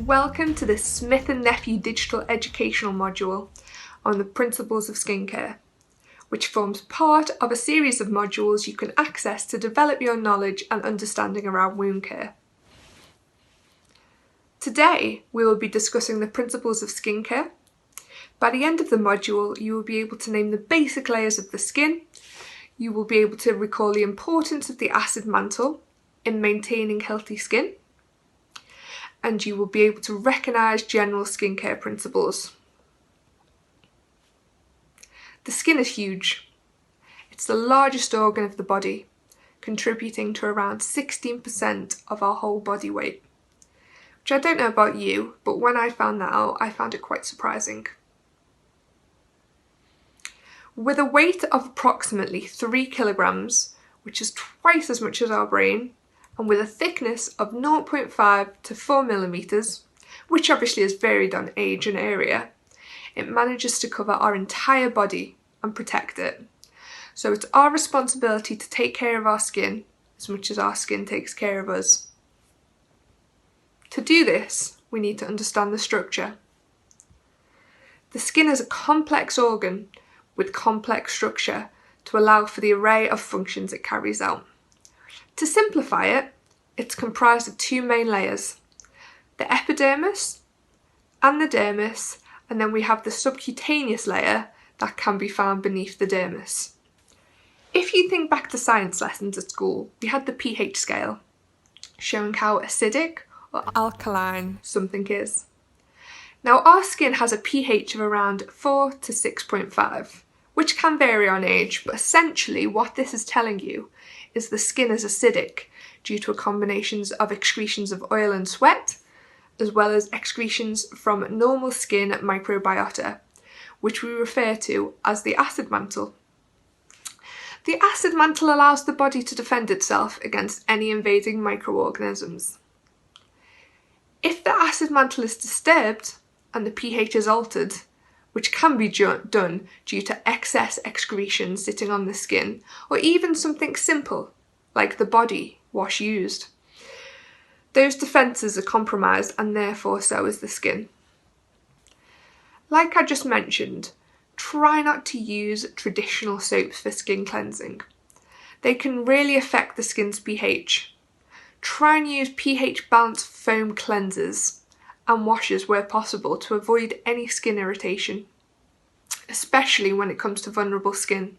Welcome to the Smith+Nephew digital educational module on the principles of skincare, which forms part of a series of modules you can access to develop your knowledge and understanding around wound care. Today, we will be discussing the principles of skincare. By the end of the module, you will be able to name the basic layers of the skin. You will be able to recall the importance of the acid mantle in maintaining healthy skin. And you will be able to recognise general skincare principles. The skin is huge. It's the largest organ of the body, contributing to around 16% of our whole body weight. Which I don't know about you, but when I found that out, I found it quite surprising. With a weight of approximately 3 kilograms, which is twice as much as our brain, and with a thickness of 0.5 to 4 millimeters, which obviously is varied on age and area, it manages to cover our entire body and protect it. So it's our responsibility to take care of our skin as much as our skin takes care of us. To do this, we need to understand the structure. The skin is a complex organ with complex structure to allow for the array of functions it carries out. To simplify it, it's comprised of 2 main layers, the epidermis and the dermis, and then we have the subcutaneous layer that can be found beneath the dermis. If you think back to science lessons at school, we had the pH scale, showing how acidic or alkaline something is. Now our skin has a pH of around 4 to 6.5, which can vary on age, but essentially what this is telling you is the skin is acidic due to a combination of excretions of oil and sweat, as well as excretions from normal skin microbiota, which we refer to as the acid mantle. The acid mantle allows the body to defend itself against any invading microorganisms. If the acid mantle is disturbed and the pH is altered, which can be done due to excess excretion sitting on the skin, or even something simple like the body wash used, those defences are compromised and therefore so is the skin. Like I just mentioned, try not to use traditional soaps for skin cleansing. They can really affect the skin's pH. Try and use pH balanced foam cleansers and washes where possible to avoid any skin irritation, especially when it comes to vulnerable skin.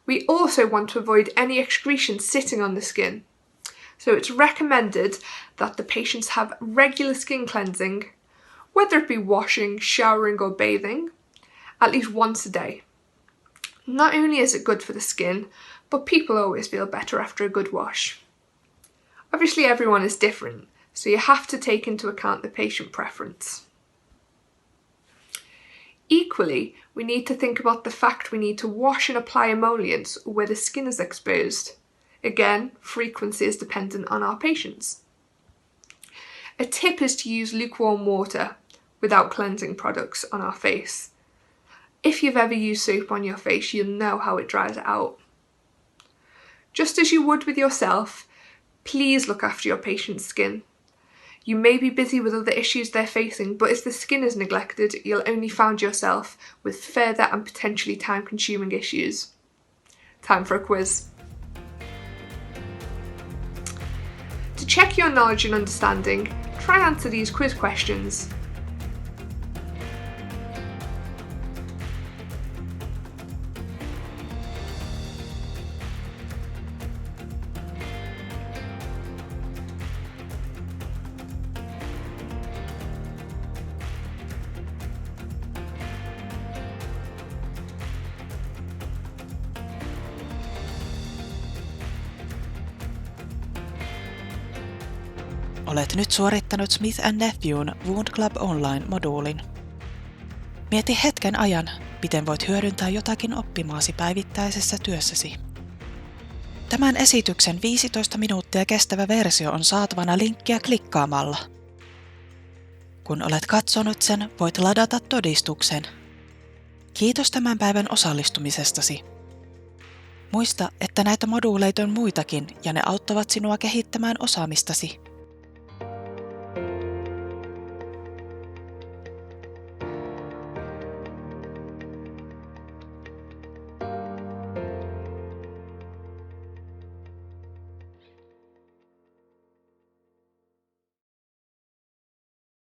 We also want to avoid any excretion sitting on the skin, so it's recommended that the patients have regular skin cleansing, whether it be washing, showering or bathing, at least once a day. Not only is it good for the skin, but people always feel better after a good wash. Obviously everyone is different, so you have to take into account the patient preference. Equally, we need to think about the fact we need to wash and apply emollients where the skin is exposed. Again, frequency is dependent on our patients. A tip is to use lukewarm water without cleansing products on our face. If you've ever used soap on your face, you'll know how it dries it out. Just as you would with yourself, please look after your patient's skin. You may be busy with other issues they're facing, but if the skin is neglected, you'll only find yourself with further and potentially time-consuming issues. Time for a quiz. To check your knowledge and understanding, try and answer these quiz questions. Olet nyt suorittanut Smith+Nephew'n Wound Club Online-moduulin. Mieti hetken ajan, miten voit hyödyntää jotakin oppimaasi päivittäisessä työssäsi. Tämän esityksen 15 minuuttia kestävä versio on saatavana linkkiä klikkaamalla. Kun olet katsonut sen, voit ladata todistuksen. Kiitos tämän päivän osallistumisestasi. Muista, että näitä moduuleita on muitakin ja ne auttavat sinua kehittämään osaamistasi.